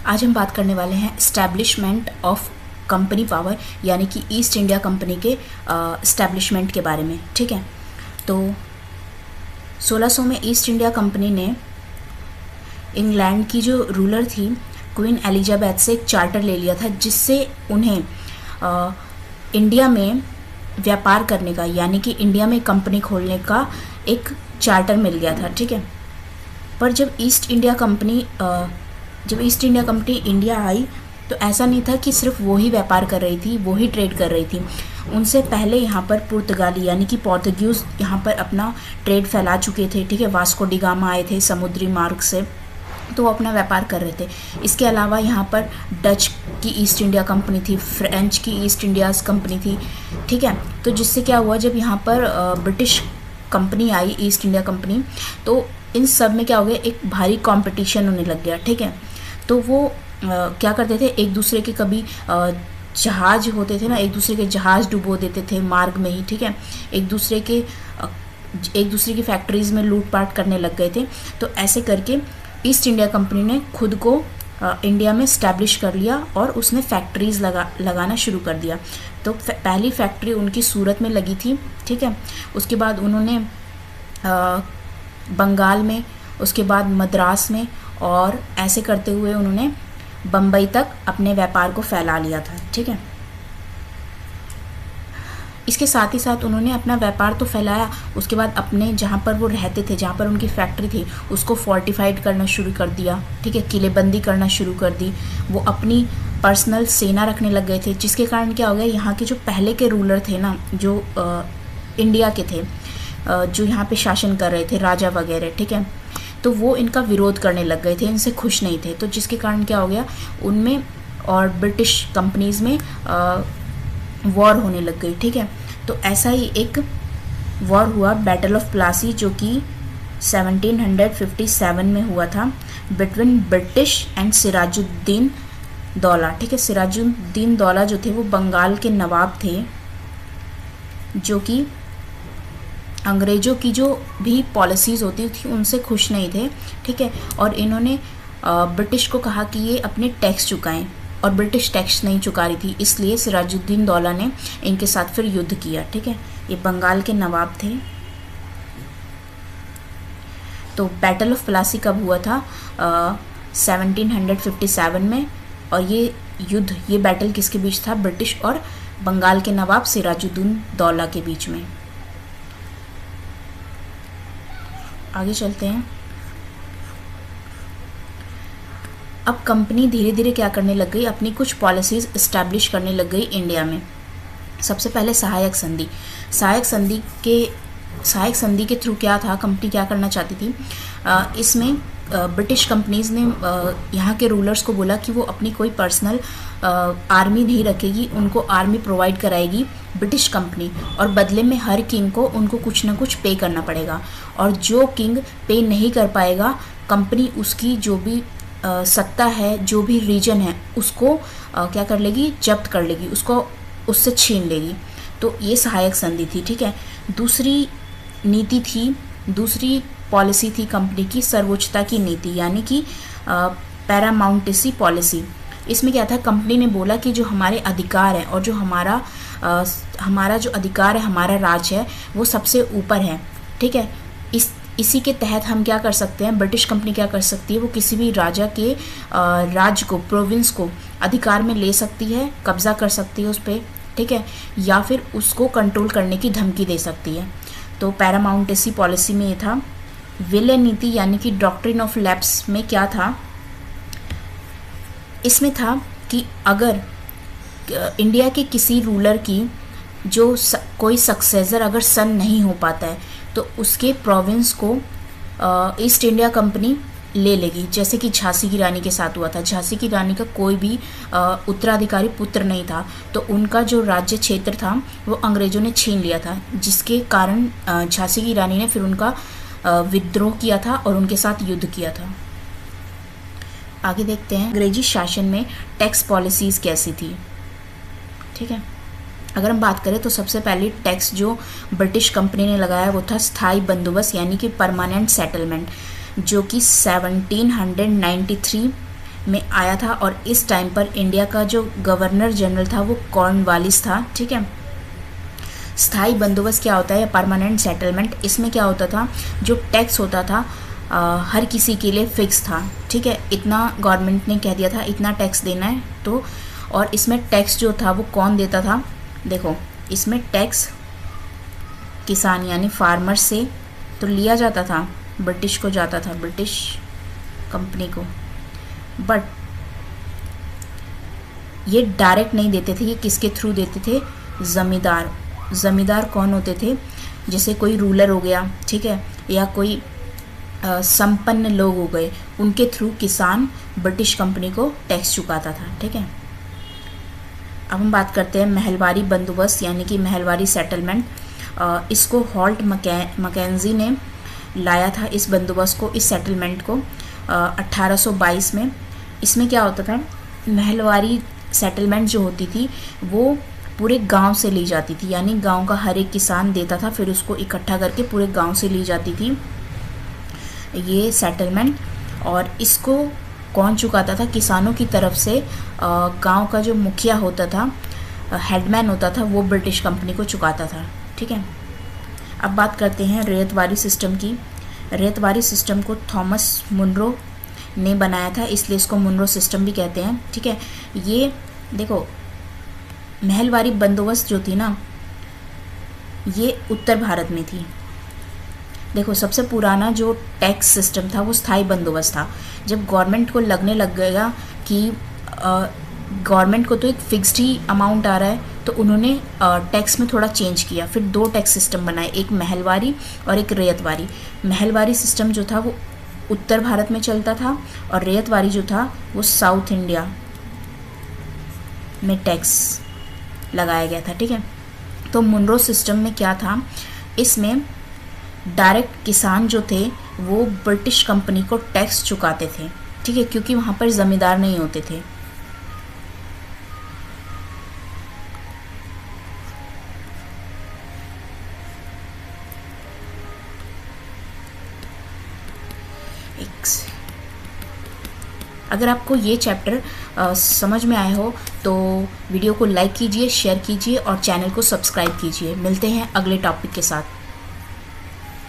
आज हम बात करने वाले हैं इस्टेब्लिशमेंट ऑफ कंपनी पावर यानी कि ईस्ट इंडिया कंपनी के इस्टेब्लिशमेंट के बारे में। ठीक है, तो 1600 में ईस्ट इंडिया कंपनी ने इंग्लैंड की जो रूलर थी क्वीन एलिजाबेथ से एक चार्टर ले लिया था, जिससे उन्हें इंडिया में व्यापार करने का यानी कि इंडिया में कंपनी खोलने का एक चार्टर मिल गया था। ठीक है, पर जब east India company India I तो ऐसा नहीं था कि सिर्फ वो ही व्यापार कर रही थी, वो ही ट्रेड कर रही थी। उनसे पहले यहाँ पर पुर्तगाली यानी कि पोर्तुगीज़ यहाँ पर अपना ट्रेड फैला चुके थे। ठीक है, वास्को डी गामा आए थे समुद्री मार्ग से, तो वो अपना व्यापार कर रहे थे। इसके अलावा यहाँ पर डच की ईस्ट इंडिया कंपनी थी, फ्रेंच की ईस्ट इंडिया कंपनी थी। ठीक है, तो जिससे क्या हुआ, जब यहाँ पर ब्रिटिश कंपनी आई ईस्ट इंडिया कंपनी, तो इन सब में क्या हो गया, एक भारी कंपटीशन होने लग गया। ठीक है, तो वो क्या करते थे, एक दूसरे के कभी जहाज होते थे ना, एक दूसरे के जहाज डुबो देते थे मार्ग में ही। ठीक है, एक दूसरे की फैक्ट्रीज़ में लूटपाट करने लग गए थे। तो ऐसे करके ईस्ट इंडिया कंपनी ने खुद को इंडिया में स्टैब्लिश कर लिया और उसने फैक्ट्रीज़ लगाना शुरू कर दिया। तो पहली फैक्ट्री उनकी सूरत में लगी थी। ठीक है, उसके बाद उन्होंने बंगाल में, उसके बाद मद्रास में, और ऐसे करते हुए उन्होंने बम्बई तक अपने व्यापार को फैला लिया था। ठीक है, इसके साथ ही साथ उन्होंने अपना व्यापार तो फैलाया, उसके बाद अपने जहाँ पर वो रहते थे, जहाँ पर उनकी फैक्ट्री थी, उसको फोर्टिफाइड करना शुरू कर दिया। ठीक है, किलेबंदी करना शुरू कर दी। वो अपनी पर्सनल सेना रखने लग गए थे, जिसके कारण क्या हो गया, यहाँ के जो पहले के रूलर थे ना, जो इंडिया के थे, जो यहाँ पे शासन कर रहे थे, राजा वगैरह, ठीक है, तो वो इनका विरोध करने लग गए थे, इनसे खुश नहीं थे। तो जिसके कारण क्या हो गया, उनमें और ब्रिटिश कंपनीज़ में वॉर होने लग गई। ठीक है, तो ऐसा ही एक वॉर हुआ, बैटल ऑफ प्लासी, जो कि 1757 में हुआ था between British and Sirajuddin Daula. ठीक है, सिराजुद्दीन दौला जो थे वो बंगाल के नवाब थे, जो कि अंग्रेज़ों की जो भी पॉलिसीज़ होती थी उनसे खुश नहीं थे। ठीक है, और इन्होंने ब्रिटिश को कहा कि ये अपने टैक्स चुकाएं, और ब्रिटिश टैक्स नहीं चुका रही थी, इसलिए सिराजुद्दीन दौला ने इनके साथ फिर युद्ध किया। ठीक है, ये बंगाल के नवाब थे। तो बैटल ऑफ प्लासी कब हुआ था, 1757 में, और ये बैटल किसके बीच था, ब्रिटिश और बंगाल के नवाब सिराजुद्दीन दौला के बीच में। आगे चलते हैं। अब कंपनी धीरे धीरे क्या करने लग गई, अपनी कुछ पॉलिसीज़ इस्टेब्लिश करने लग गई इंडिया में। सबसे पहले सहायक संधि के थ्रू क्या था, कंपनी क्या करना चाहती थी, इसमें ब्रिटिश कंपनीज़ ने यहाँ के रूलर्स को बोला कि वो अपनी कोई पर्सनल आर्मी नहीं रखेगी, उनको आर्मी प्रोवाइड कराएगी ब्रिटिश कंपनी, और बदले में हर किंग को उनको कुछ ना कुछ पे करना पड़ेगा, और जो किंग पे नहीं कर पाएगा, कंपनी उसकी जो भी सत्ता है, जो भी रीजन है, उसको क्या कर लेगी, जब्त कर लेगी, उसको उससे छीन लेगी। तो ये सहायक संधि थी। ठीक है, दूसरी पॉलिसी थी कंपनी की सर्वोच्चता की नीति यानी कि पैरामाउंटेसी पॉलिसी। इसमें क्या था, कंपनी ने बोला कि जो हमारे अधिकार है और जो हमारा जो अधिकार है, हमारा राज है, वो सबसे ऊपर है। ठीक है, इसी के तहत हम क्या कर सकते हैं, ब्रिटिश कंपनी क्या कर सकती है, वो किसी भी राजा के राज्य को, प्रोविंस को अधिकार में ले सकती है, कब्जा कर सकती है उस पर। ठीक है, या फिर उसको कंट्रोल करने की धमकी दे सकती है। तो पैरामाउंटेसी पॉलिसी में ये था। विलय नीति यानी कि डॉक्ट्रिन ऑफ लैप्स में क्या था, इसमें था कि अगर इंडिया के किसी रूलर की जो कोई सक्सेसर अगर सन नहीं हो पाता है, तो उसके प्रोविंस को ईस्ट इंडिया कंपनी ले लेगी। जैसे कि झांसी की रानी के साथ हुआ था। झांसी की रानी का कोई भी उत्तराधिकारी पुत्र नहीं था, तो उनका जो राज्य क्षेत्र था वो अंग्रेज़ों ने छीन लिया था, जिसके कारण झांसी की रानी ने फिर उनका विद्रोह किया था और उनके साथ युद्ध किया था। आगे देखते हैं अंग्रेजी शासन में टैक्स पॉलिसीज़ कैसी थी। ठीक है, अगर हम बात करें तो सबसे पहले टैक्स जो ब्रिटिश कंपनी ने लगाया वो था स्थायी बंदोबस्त यानी कि परमानेंट सेटलमेंट, जो कि 1793 में आया था और इस टाइम पर इंडिया का जो गवर्नर जनरल था वो कॉर्नवालिस था। ठीक है। स्थायी बंदोबस्त क्या होता है या परमानेंट सेटलमेंट, इसमें क्या होता था, जो टैक्स होता था हर किसी के लिए फिक्स था। ठीक है, इतना गवर्नमेंट ने कह दिया था इतना टैक्स देना है। तो और इसमें टैक्स जो था वो कौन देता था, देखो इसमें टैक्स किसान यानी फार्मर से तो लिया जाता था, ब्रिटिश को जाता था, ब्रिटिश कंपनी को, बट ये डायरेक्ट नहीं देते थे। ये किसके थ्रू देते थे, ज़मींदार। ज़मींदार कौन होते थे, जैसे कोई रूलर हो गया, ठीक है, या कोई संपन्न लोग हो गए, उनके थ्रू किसान ब्रिटिश कंपनी को टैक्स चुकाता था। ठीक है। अब हम बात करते हैं महलवारी बंदोबस्त यानी कि महलवारी सेटलमेंट। इसको हॉल्ट मैकेंजी ने लाया था, इस बंदोबस्त को, इस सेटलमेंट को 1822 में। इसमें क्या होता था, महलवारी सेटलमेंट जो होती थी वो पूरे गांव से ली जाती थी, यानी गांव का हर एक किसान देता था, फिर उसको इकट्ठा करके पूरे गांव से ली जाती थी ये सेटलमेंट। और इसको कौन चुकाता था, किसानों की तरफ से गांव का जो मुखिया होता था, हेडमैन होता था, वो ब्रिटिश कंपनी को चुकाता था। ठीक है। अब बात करते हैं रैयतवारी सिस्टम की। रैयतवारी सिस्टम को थॉमस मुनरो ने बनाया था, इसलिए इसको मुनरो सिस्टम भी कहते हैं। ठीक है। ये देखो महलवारी बंदोबस्त जो थी ना, ये उत्तर भारत में थी। देखो सबसे पुराना जो टैक्स सिस्टम था वो स्थायी बंदोबस्त था। जब गवर्नमेंट को लगने लग गया कि गवर्नमेंट को तो एक फिक्स्ड ही अमाउंट आ रहा है, तो उन्होंने टैक्स में थोड़ा चेंज किया, फिर दो टैक्स सिस्टम बनाए, एक महलवारी और एक रैयतवारी। महलवारी सिस्टम जो था वो उत्तर भारत में चलता था और रैयतवारी जो था वो साउथ इंडिया में टैक्स लगाया गया था। ठीक है। तो मुनरो सिस्टम में क्या था, इसमें डायरेक्ट किसान जो थे वो ब्रिटिश कंपनी को टैक्स चुकाते थे। ठीक है, क्योंकि वहाँ पर ज़मींदार नहीं होते थे। अगर आपको ये चैप्टर समझ में आए हो तो वीडियो को लाइक कीजिए, शेयर कीजिए और चैनल को सब्सक्राइब कीजिए। मिलते हैं अगले टॉपिक के साथ।